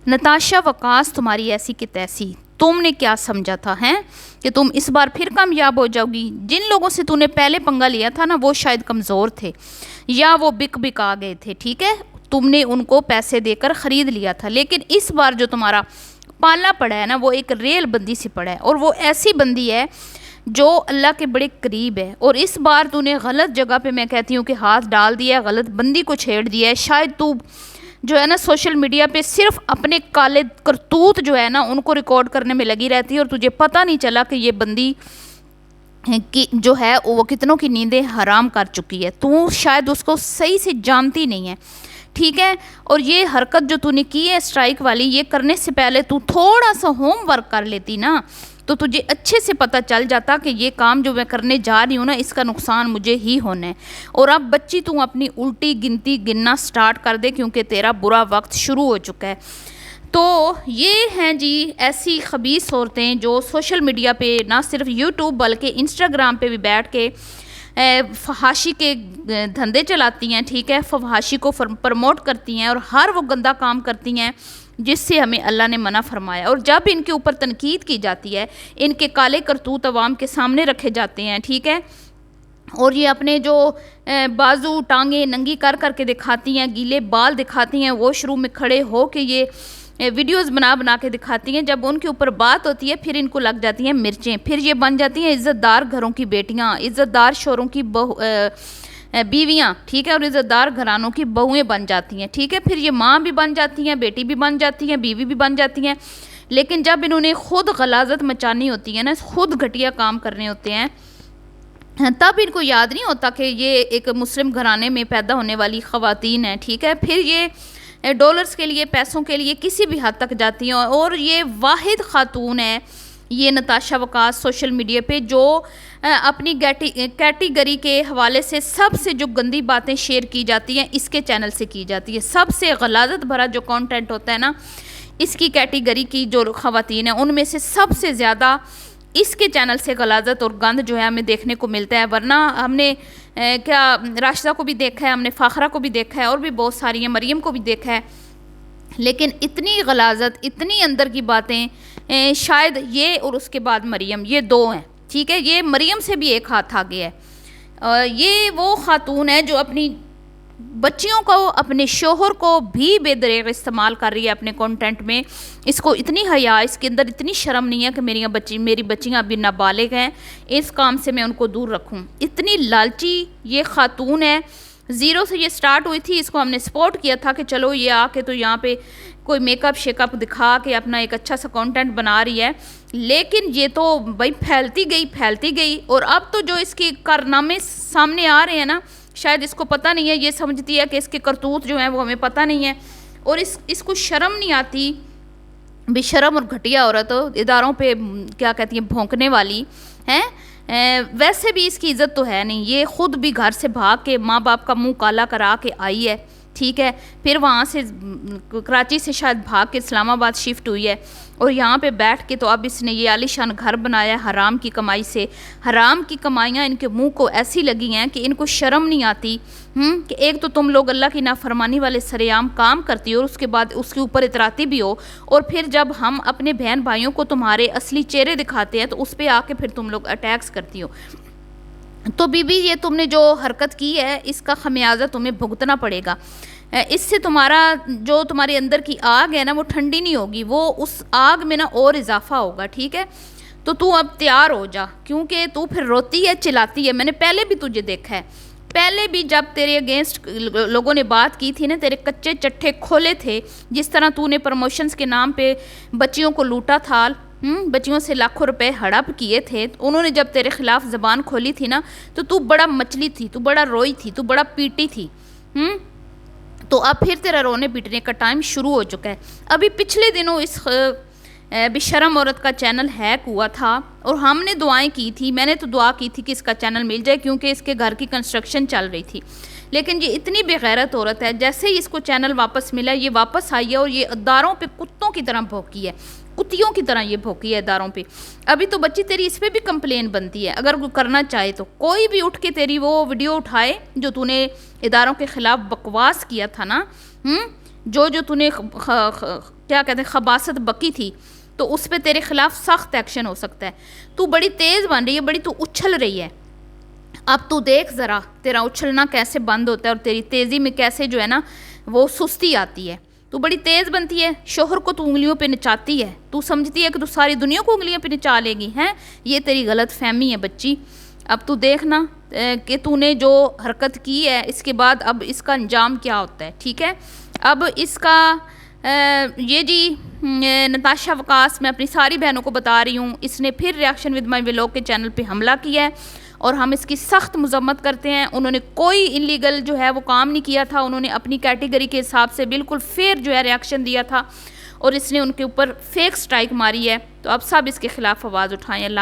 نتاشا وقاص تمہاری ایسی کہ تیسی، تم نے کیا سمجھا تھا کہ تم اس بار پھر کامیاب ہو جاؤ گی؟ جن لوگوں سے تم نے پہلے پنگا لیا تھا نا، وہ شاید کمزور تھے یا وہ بک آ گئے تھے، ٹھیک ہے؟ تم نے ان کو پیسے دے کر خرید لیا تھا، لیکن اس بار جو تمہارا پالنا پڑا ہے نا، وہ ایک ریل بندی سے پڑا ہے، اور وہ ایسی بندی ہے جو اللہ کے بڑے قریب ہے۔ اور اس بار تو نے غلط جگہ پہ، میں کہتی ہوں کہ ہاتھ ڈال دیا ہے، غلط بندی کو چھیڑ دیا ہے۔ شاید تو جو ہے نا سوشل میڈیا پہ صرف اپنے کالے کرتوت جو ہے نا ان کو ریکارڈ کرنے میں لگی رہتی ہے، اور تجھے پتہ نہیں چلا کہ یہ بندی کی جو ہے وہ کتنوں کی نیندیں حرام کر چکی ہے۔ تو شاید اس کو صحیح سے جانتی نہیں ہے، ٹھیک ہے؟ اور یہ حرکت جو تو نے کی ہے اسٹرائک والی، یہ کرنے سے پہلے تو تھوڑا سا ہوم ورک کر لیتی نا، تو تجھے اچھے سے پتہ چل جاتا کہ یہ کام جو میں کرنے جا رہی ہوں نا، اس کا نقصان مجھے ہی ہونا ہے۔ اور اب بچی تو اپنی الٹی گنتی گننا سٹارٹ کر دے، کیونکہ تیرا برا وقت شروع ہو چکا ہے۔ تو یہ ہیں جی ایسی خبیث عورتیں جو سوشل میڈیا پہ نہ صرف یوٹیوب بلکہ انسٹاگرام پہ بھی بیٹھ کے فحاشی کے دھندے چلاتی ہیں، ٹھیک ہے؟ فحاشی کو پروموٹ کرتی ہیں اور ہر وہ گندا کام کرتی ہیں جس سے ہمیں اللہ نے منع فرمایا۔ اور جب ان کے اوپر تنقید کی جاتی ہے، ان کے کالے کرتوت عوام کے سامنے رکھے جاتے ہیں، ٹھیک ہے؟ اور یہ اپنے جو بازو ٹانگیں ننگی کر کے دکھاتی ہیں، گیلے بال دکھاتی ہیں، واش روم میں کھڑے ہو کے یہ ویڈیوز بنا کے دکھاتی ہیں۔ جب ان کے اوپر بات ہوتی ہے پھر ان کو لگ جاتی ہیں مرچیں، پھر یہ بن جاتی ہیں عزت دار گھروں کی بیٹیاں، عزت دار شوہروں کی بیویاں، ٹھیک ہے؟ اور عزت دار گھرانوں کی بہویں بن جاتی ہیں، ٹھیک ہے؟ پھر یہ ماں بھی بن جاتی ہیں، بیٹی بھی بن جاتی ہیں، بیوی بھی بن جاتی ہیں۔ لیکن جب انہوں نے خود غلاظت مچانی ہوتی ہے نا، خود گھٹیا کام کرنے ہوتے ہیں، تب ان کو یاد نہیں ہوتا کہ یہ ایک مسلم گھرانے میں پیدا ہونے والی خواتین ہیں، ٹھیک ہے؟ پھر یہ ڈالرز کے لیے، پیسوں کے لیے کسی بھی حد تک جاتی ہیں۔ اور یہ واحد خاتون ہے یہ نتاشا وقاص سوشل میڈیا پہ جو اپنی کیٹیگری کے حوالے سے سب سے جو گندی باتیں شیئر کی جاتی ہیں اس کے چینل سے کی جاتی ہے۔ سب سے غلاظت بھرا جو کانٹینٹ ہوتا ہے نا، اس کی کیٹیگری کی جو خواتین ہیں ان میں سے سب سے زیادہ اس کے چینل سے غلاظت اور گند جو ہے ہمیں دیکھنے کو ملتا ہے۔ ورنہ ہم نے کیا راشدہ کو بھی دیکھا ہے، ہم نے فاخرہ کو بھی دیکھا ہے، اور بھی بہت ساری ہیں، مریم کو بھی دیکھا ہے، لیکن اتنی غلاظت، اتنی اندر کی باتیں شاید یہ اور اس کے بعد مریم، یہ دو ہیں، ٹھیک ہے؟ یہ مریم سے بھی ایک ہاتھ آگے ہے۔ یہ وہ خاتون ہے جو اپنی بچیوں کو، اپنے شوہر کو بھی بے دریغ استعمال کر رہی ہے اپنے کنٹینٹ میں۔ اس کو اتنی حیا، اس کے اندر اتنی شرم نہیں ہے کہ میری بچیاں ابھی نابالغ ہیں، اس کام سے میں ان کو دور رکھوں۔ اتنی لالچی یہ خاتون ہے، زیرو سے یہ سٹارٹ ہوئی تھی، اس کو ہم نے سپورٹ کیا تھا کہ چلو یہ آ کے تو یہاں پہ کوئی میک اپ شیک اپ دکھا کے اپنا ایک اچھا سا کنٹینٹ بنا رہی ہے، لیکن یہ تو بھائی پھیلتی گئی۔ اور اب تو جو اس کے کارنامے سامنے آ رہے ہیں نا، شاید اس کو پتہ نہیں ہے، یہ سمجھتی ہے کہ اس کے کرتوت جو ہیں وہ ہمیں پتہ نہیں ہے، اور اس کو شرم نہیں آتی۔ بے شرم اور گھٹیا عورت، اداروں پہ کیا کہتی ہیں بھونکنے والی ہیں۔ ویسے بھی اس کی عزت تو ہے نہیں، یہ خود بھی گھر سے بھاگ کے ماں باپ کا منہ کالا کرا کے آئی ہے، ٹھیک ہے؟ پھر وہاں سے کراچی سے شاید بھاگ کے اسلام آباد شفٹ ہوئی ہے، اور یہاں پہ بیٹھ کے تو اب اس نے یہ عالی شان گھر بنایا حرام کی کمائی سے۔ حرام کی کمائیاں ان کے منہ کو ایسی لگی ہیں کہ ان کو شرم نہیں آتی کہ ایک تو تم لوگ اللہ کی نافرمانی والے سر عام کام کرتی ہو، اور اس کے بعد اس کے اوپر اتراتی بھی ہو، اور پھر جب ہم اپنے بہن بھائیوں کو تمہارے اصلی چہرے دکھاتے ہیں تو اس پہ آ کے پھر تم لوگ اٹیکس کرتی ہو۔ تو بی بی یہ تم نے جو حرکت کی ہے اس کا خمیازہ تمہیں بھگتنا پڑے گا۔ اس سے تمہارے اندر کی آگ ہے نا وہ ٹھنڈی نہیں ہوگی، وہ اس آگ میں نا اور اضافہ ہوگا، ٹھیک ہے؟ تو اب تیار ہو جا، کیونکہ تو پھر روتی ہے، چلاتی ہے۔ میں نے پہلے بھی تجھے دیکھا ہے، پہلے بھی جب تیرے اگینسٹ لوگوں نے بات کی تھی نا، تیرے کچے چٹھے کھولے تھے، جس طرح تو نے پروموشنز کے نام پہ بچیوں کو لوٹا تھا، بچیوں سے لاکھوں روپے ہڑپ کیے تھے، انہوں نے جب تیرے خلاف زبان کھولی تھی نا، تو بڑا مچلی تھی، تو بڑا روئی تھی، تو بڑا پیٹی تھی۔ تو اب پھر تیرا رونے پیٹنے کا ٹائم شروع ہو چکا ہے۔ ابھی پچھلے دنوں اس بے شرم عورت کا چینل ہیک ہوا تھا، اور ہم نے دعائیں کی تھی، میں نے تو دعا کی تھی کہ اس کا چینل مل جائے، کیونکہ اس کے گھر کی کنسٹرکشن چل رہی تھی۔ لیکن یہ اتنی بے غیرت عورت ہے، جیسے ہی اس کو چینل واپس ملا یہ واپس آئی ہے، اور یہ اداروں پہ کتوں کی طرح بھوکی ہے، کتیوں کی طرح یہ بھوکی ہے اداروں پہ۔ ابھی تو بچی تیری اس پہ بھی کمپلین بنتی ہے، اگر کوئی کرنا چاہے تو کوئی بھی اٹھ کے تیری وہ ویڈیو اٹھائے جو تو نے اداروں کے خلاف بکواس کیا تھا نا، جو تو نے کیا کہتے ہیں خباثت بکی تھی تو اس پہ تیرے خلاف سخت ایکشن ہو سکتا ہے. تو بڑی تیز بن رہی ہے, بڑی تو اچھل رہی ہے, اب تو دیکھ ذرا تیرا اچھلنا کیسے بند ہوتا ہے اور تیری تیزی میں کیسے جو ہے نا وہ سستی آتی ہے. تو بڑی تیز بنتی ہے, شوہر کو تو انگلیوں پہ نچاتی ہے, تو سمجھتی ہے کہ تو ساری دنیا کو انگلیوں پہ نچا لے گی ہیں. یہ تیری غلط فہمی ہے بچی. اب تو دیکھنا کہ تو نے جو حرکت کی ہے اس کے بعد اب اس کا انجام کیا ہوتا ہے. ٹھیک ہے, اب اس کا یہ جی نتاشا وکاس میں اپنی ساری بہنوں کو بتا رہی ہوں, اس نے پھر ریاکشن ود مائی ولاگ کے چینل پہ حملہ کیا ہے اور ہم اس کی سخت مذمت کرتے ہیں. انہوں نے کوئی انلیگل جو ہے وہ کام نہیں کیا تھا, انہوں نے اپنی کیٹیگری کے حساب سے بالکل فیئر جو ہے ریاکشن دیا تھا اور اس نے ان کے اوپر فیک سٹرائک ماری ہے. تو اب سب اس کے خلاف آواز اٹھائیں. اللہ